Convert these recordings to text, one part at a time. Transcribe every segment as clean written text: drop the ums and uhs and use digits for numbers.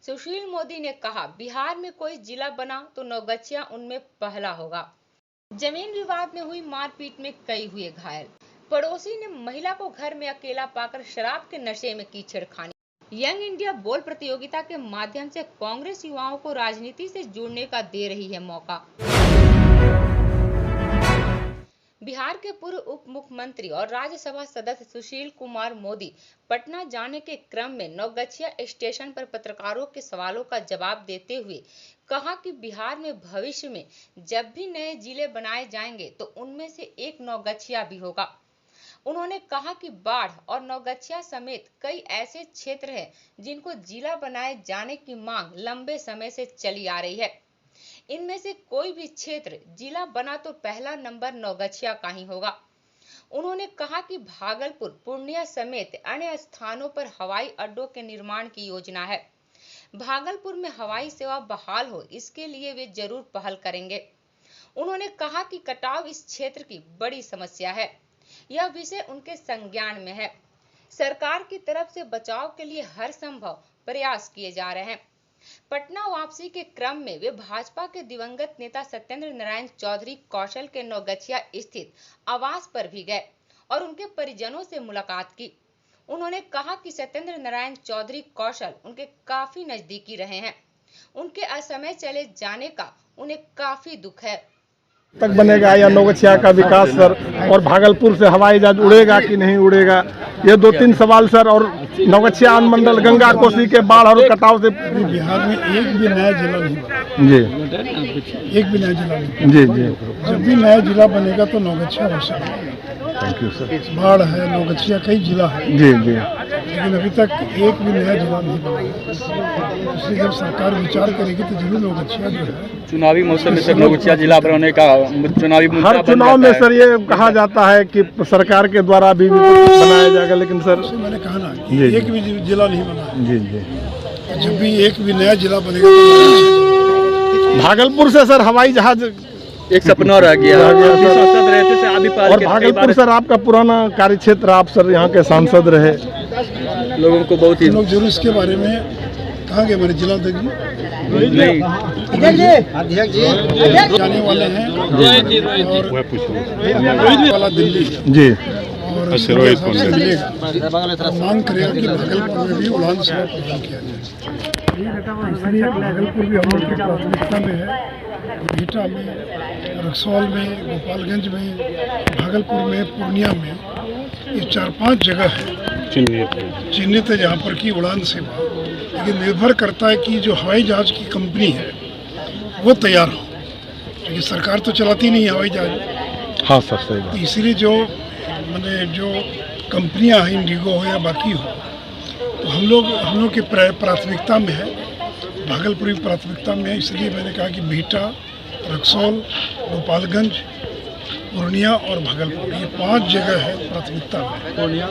सुशील मोदी ने कहा, बिहार में कोई जिला बना तो नवगछिया उनमें पहला होगा। जमीन विवाद में हुई मारपीट में कई हुए घायल। पड़ोसी ने महिला को घर में अकेला पाकर शराब के नशे में की छेड़खानी। यंग इंडिया बोल प्रतियोगिता के माध्यम से कांग्रेस युवाओं को राजनीति से जुड़ने का दे रही है मौका। बिहार के पूर्व उप मुख्यमंत्री और राज्यसभा सदस्य सुशील कुमार मोदी पटना जाने के क्रम में नवगछिया स्टेशन पर पत्रकारों के सवालों का जवाब देते हुए कहा कि बिहार में भविष्य में जब भी नए जिले बनाए जाएंगे तो उनमें से एक नवगछिया भी होगा। उन्होंने कहा कि बाढ़ और नवगछिया समेत कई ऐसे क्षेत्र हैं जिनको जिला बनाए जाने की मांग लंबे समय से चली आ रही है। इनमें से कोई भी क्षेत्र जिला बना तो पहला नंबर नवगछिया का ही होगा। उन्होंने कहा कि भागलपुर, पूर्णिया समेत अन्य स्थानों पर हवाई अड्डों के निर्माण की योजना है। भागलपुर में हवाई सेवा बहाल हो, इसके लिए वे जरूर पहल करेंगे। उन्होंने कहा कि कटाव इस क्षेत्र की बड़ी समस्या है। यह विषय उनके संज्ञान में है। सरकार की तरफ से बचाव के लिए हर संभव प्रयास किए जा रहे हैं। पटना वापसी के क्रम में वे भाजपा के दिवंगत नेता सत्येंद्र नारायण चौधरी कौशल के नवगछिया स्थित आवास पर भी गए और उनके परिजनों से मुलाकात की। उन्होंने कहा कि सत्येंद्र नारायण चौधरी कौशल उनके काफी नजदीकी रहे हैं। उनके असमय चले जाने का उन्हें काफी दुख है। तक बनेगा या नवगछिया का विकास सर, और भागलपुर से हवाई जहाज उड़ेगा कि नहीं उड़ेगा, ये 2-3 सवाल सर। और नवगछिया अनुमंडल गंगा कोसी के बाढ़ और कटाव से बिहार में एक भी नया जिला नहीं बना। जी, एक भी नया जिला नहीं। जी जी, जब भी नया जिला बनेगा तो नवगछिया बसा। Thank you sir. बाढ़ है, नवगछिया कई जिला है। जी जी, लेकिन अभी तक एक भी नया जिला नहीं बना। इसलिए जब सरकार विचार करेगी तो जरूर नवगछिया जो है। चुनावी मौसम में सर नवगछिया जिला बनाने का चुनावी हर चुनाव में सर ये कहा जाता है कि सरकार के द्वारा भी बनाया जाएगा, लेकिन सर मैंने कहा ना कि एक भी जिला नहीं बना। जी जी, जब भी एक भी नया जिला बनेगा तो भागलपुर से सर हवाई जहाज एक सपना रह गया सांसद रहते से आप भी पार और भागलपुर सर आपका पुराना कार्य क्षेत्र, आप सर यहाँ के सांसद रहे। लोगों को बहुत ही लोग जरूर इसके बारे में कहा गया। मेरे जिला अध्यक्ष नहीं जाने वाले हैं और वाला दिल्ली जी, और मांग करेगा कि भागलपुर में भी उड़ान सेवा प्रदान किया जाए। इसलिए भागलपुर भी हम लोग की प्राथमिकता में है। भीटा में, रक्सौल में, गोपालगंज में, भागलपुर में, पूर्णिया में, ये 4-5 जगह है चिन्हित है जहाँ पर की उड़ान सेवा। लेकिन निर्भर करता है कि जो हवाई जहाज की कंपनी है वो तैयार हो, क्योंकि सरकार तो चलाती नहीं है हवाई जहाज। हाँ सर, सही बात। इसलिए जो जो कंपनियां हैं, इंडिगो हो या बाकी हो, तो हम लोग की प्राथमिकता में है, भागलपुर की प्राथमिकता में है। इसलिए मैंने कहा कि भीटा, रक्सौल, गोपालगंज, पूर्णिया और भागलपुर, ये 5 जगह है प्राथमिकता में।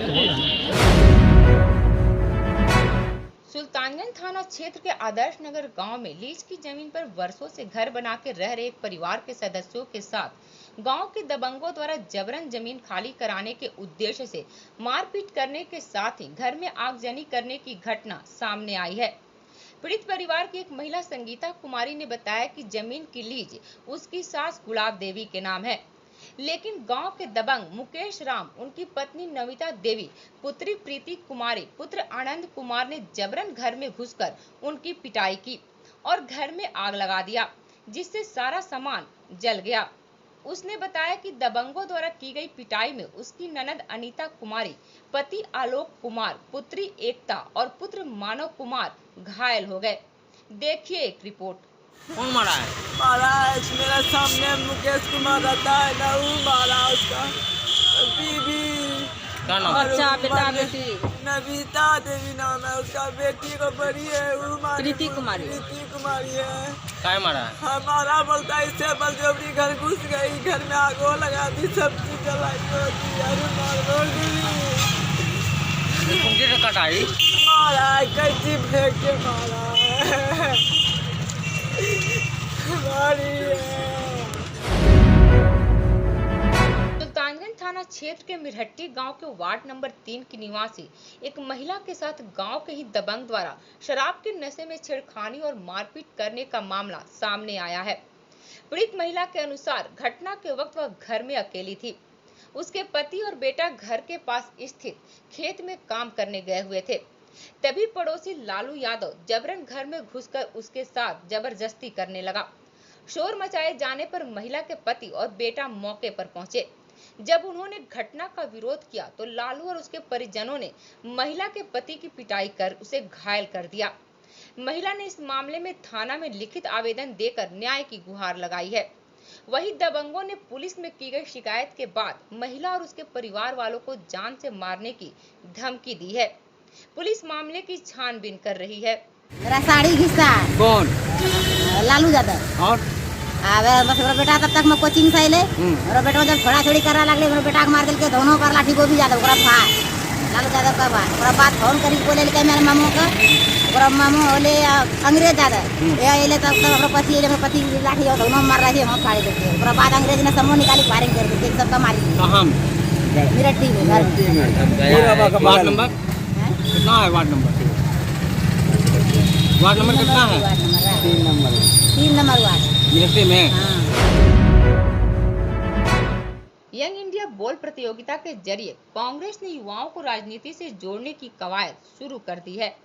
सुल्तानगंज थाना क्षेत्र के आदर्श नगर गांव में लीज की जमीन पर वर्षों से घर बना के रह रहे एक परिवार के सदस्यों के साथ गांव के दबंगों द्वारा जबरन जमीन खाली कराने के उद्देश्य से मारपीट करने के साथ ही घर में आगजनी करने की घटना सामने आई है। पीड़ित परिवार की एक महिला संगीता कुमारी ने बताया कि जमीन की लीज उसकी सास गुलाब देवी के नाम है, लेकिन गांव के दबंग मुकेश राम, उनकी पत्नी नविता देवी, पुत्री प्रीति कुमारी, पुत्र आनंद कुमार ने जबरन घर में घुसकर उनकी पिटाई की और घर में आग लगा दिया, जिससे सारा सामान जल गया। उसने बताया कि दबंगों द्वारा की गई पिटाई में उसकी ननद अनीता कुमारी, पति आलोक कुमार, पुत्री एकता और पुत्र मानव कुमार घायल हो गए। देखिए एक रिपोर्ट। कौन मारा है? मारा है मेरे सामने मुकेश कुमार रहता है ना, वो मारा उसका बीबी। क्या नाम? बच्चा, बेटा, बेटी नविता देवी नाम है उसका। बेटी को बड़ी है वो प्रीति कुमारी है। क्या मारा है? हमारा बोलता है इससे बलजबरी घर घुस गई, घर में आग लगा दी, सब चीज जलाई कुंडी से कटाई मारा है, कैसी फेंक के मारा है। सुल्तानगंज थाना क्षेत्र के मिरहट्टी गांव के वार्ड नंबर 3 की निवासी एक महिला के साथ गांव के ही दबंग द्वारा शराब के नशे में छेड़खानी और मारपीट करने का मामला सामने आया है। पीड़ित महिला के अनुसार घटना के वक्त वह घर में अकेली थी। उसके पति और बेटा घर के पास स्थित खेत में काम करने गए हुए थे। तभी पड़ोसी लालू यादव जबरन घर में घुसकर उसके साथ जबरदस्ती करने लगा। शोर मचाए जाने पर महिला के पति और बेटा मौके पर पहुंचे। जब उन्होंने घटना का विरोध किया तो लालू और उसके परिजनों ने महिला के पति की पिटाई कर उसे घायल कर दिया। महिला ने इस मामले में थाना में लिखित आवेदन देकर न्याय की गुहार लगाई है। वहीं दबंगों ने पुलिस में की गई शिकायत के बाद महिला और उसके परिवार वालों को जान से मारने की धमकी दी है। पुलिस मामले की छानबीन कर रही है। मेरा साड़ी घिसा कौन? लालू यादव और बस मेरा बेटा तब तक मैं कोचिंग से अले मेरा बेटा जब छोड़ा छोड़ी करा लगले मेरा बेटा के मार दिल के दोनों पर लाठी गोभी यादव ओकरा फाड़ लालू यादव का बात ओकरा बाद फोन करी बोले के मेरे मामू का ओकरा मामू होले अंग्रेज यादव ये अले तब हमरा पति लाठी दोनों मार रहे हम फाड़ देते ओकरा बाद अंग्रेज ने समूह निकाली फायरिंग कर दी सबका मारी। कहां? मिरट्टी में घर वार्ड नंबर कितना है? वार्ड नंबर कितना है? 3 नंबर वार्ड मिरट्टी में। यंग इंडिया बोल प्रतियोगिता के जरिए कांग्रेस ने युवाओं को राजनीति से जोड़ने की कवायद शुरू कर दी है।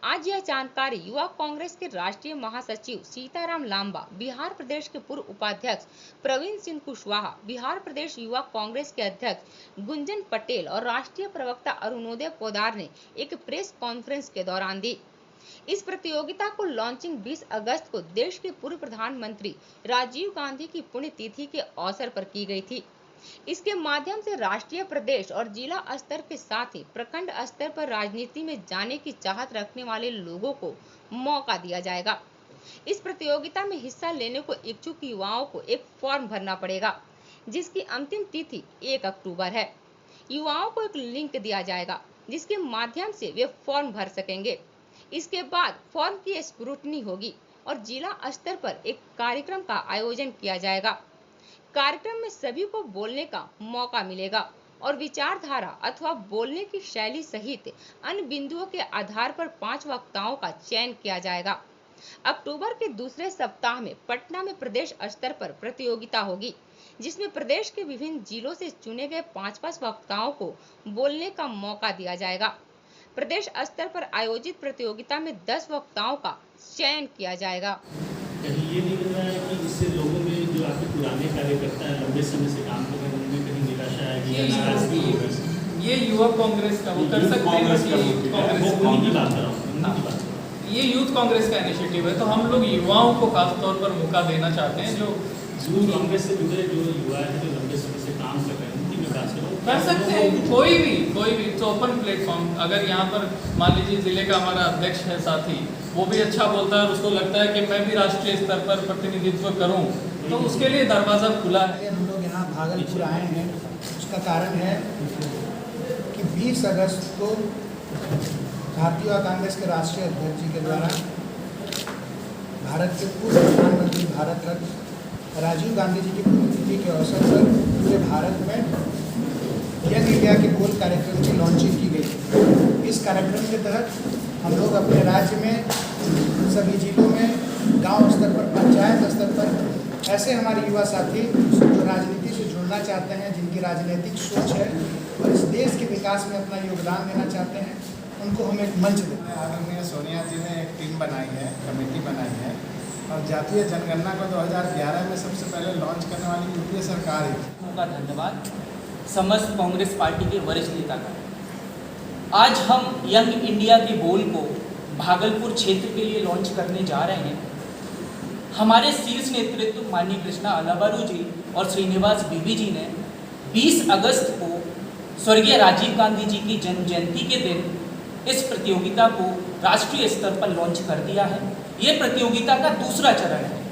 आज यह जानकारी युवा कांग्रेस के राष्ट्रीय महासचिव सीताराम लांबा, बिहार प्रदेश के पूर्व उपाध्यक्ष प्रवीण सिंह कुशवाहा, बिहार प्रदेश युवा कांग्रेस के अध्यक्ष गुंजन पटेल और राष्ट्रीय प्रवक्ता अरुणोदय पोदार ने एक प्रेस कॉन्फ्रेंस के दौरान दी। इस प्रतियोगिता को लॉन्चिंग 20 अगस्त को देश के पूर्व प्रधानमंत्री राजीव गांधी की पुण्यतिथि के अवसर पर की गई थी। इसके माध्यम से राष्ट्रीय, प्रदेश और जिला स्तर के साथ ही प्रखंड स्तर पर राजनीति में जाने की चाहत रखने वाले लोगों को मौका दिया जाएगा। इस प्रतियोगिता में हिस्सा लेने को इच्छुक युवाओं को एक फॉर्म भरना पड़ेगा, जिसकी अंतिम तिथि 1 अक्टूबर है। युवाओं को एक लिंक दिया जाएगा जिसके माध्यम से वे फॉर्म भर सकेंगे। इसके बाद फॉर्म की स्क्रूटनी होगी और जिला स्तर पर एक कार्यक्रम का आयोजन किया जाएगा। कार्यक्रम में सभी को बोलने का मौका मिलेगा और विचारधारा अथवा बोलने की शैली सहित अन्य बिंदुओं के आधार पर 5 वक्ताओं का चयन किया जाएगा। अक्टूबर के दूसरे सप्ताह में पटना में प्रदेश स्तर पर प्रतियोगिता होगी, जिसमें प्रदेश के विभिन्न जिलों से चुने गए 5-5 वक्ताओं को बोलने का मौका दिया जाएगा। प्रदेश स्तर पर आयोजित प्रतियोगिता में 10 वक्ताओं का चयन किया जाएगा। कहीं ये नहीं लग रहा है कि इससे लोगों में जो आपके पुराने कार्यकर्ता हैं, लंबे समय से काम कर रहे हैं, उनमें कहीं निराशा आएगी या नाराजगी होगी? ये युवा कांग्रेस का वो कर सकते हैं कि ये यूथ कांग्रेस का इनिशिएटिव है, तो हम लोग युवाओं को खास तौर पर मौका देना चाहते हैं। जो यूथ कांग्रेस से जुड़े जो युवा है जो लंबे समय से काम कर रहे हैं, उनकी विकास कर सकते हैं। कोई भी तो ओपन प्लेटफॉर्म। अगर यहाँ पर मान लीजिए जिले का हमारा अध्यक्ष है साथी, वो भी अच्छा बोलता है और उसको लगता है कि मैं भी राष्ट्रीय स्तर पर प्रतिनिधित्व करूँ, तो उसके लिए दरवाज़ा खुला है। हम लोग यहाँ भागलपुर आए हैं, उसका कारण है कि 20 अगस्त को भारतीय युवा कांग्रेस के राष्ट्रीय अध्यक्ष जी के द्वारा भारत के पूर्व प्रधानमंत्री भारत रत्न राजीव गांधी जी की पुण्यतिथि के अवसर पर पूरे भारत में यंग इंडिया के बोल कार्यक्रम की लॉन्चिंग की गई। इस कार्यक्रम के तहत हम लोग अपने राज्य में सभी जिलों में, गांव स्तर पर, पंचायत स्तर पर ऐसे हमारे युवा साथी जो राजनीति से जुड़ना चाहते हैं, जिनकी राजनीतिक सोच है और इस देश के विकास में अपना योगदान देना चाहते हैं, उनको हम एक मंच देते हैं। आदरणीय सोनिया जी ने एक टीम बनाई है, कमेटी बनाई है और जातीय जनगणना को 2011 में सबसे पहले लॉन्च करने वाली यूपीए सरकार है। उनका धन्यवाद समस्त कांग्रेस पार्टी के वरिष्ठ नेता का। आज हम यंग इंडिया के बोल को भागलपुर क्षेत्र के लिए लॉन्च करने जा रहे हैं। हमारे शीर्ष नेतृत्व माननीय कृष्णा अलाबारू जी और श्रीनिवास बीबी जी ने 20 अगस्त को स्वर्गीय राजीव गांधी जी की जन्म जयंती के दिन इस प्रतियोगिता को राष्ट्रीय स्तर पर लॉन्च कर दिया है। ये प्रतियोगिता का दूसरा चरण है।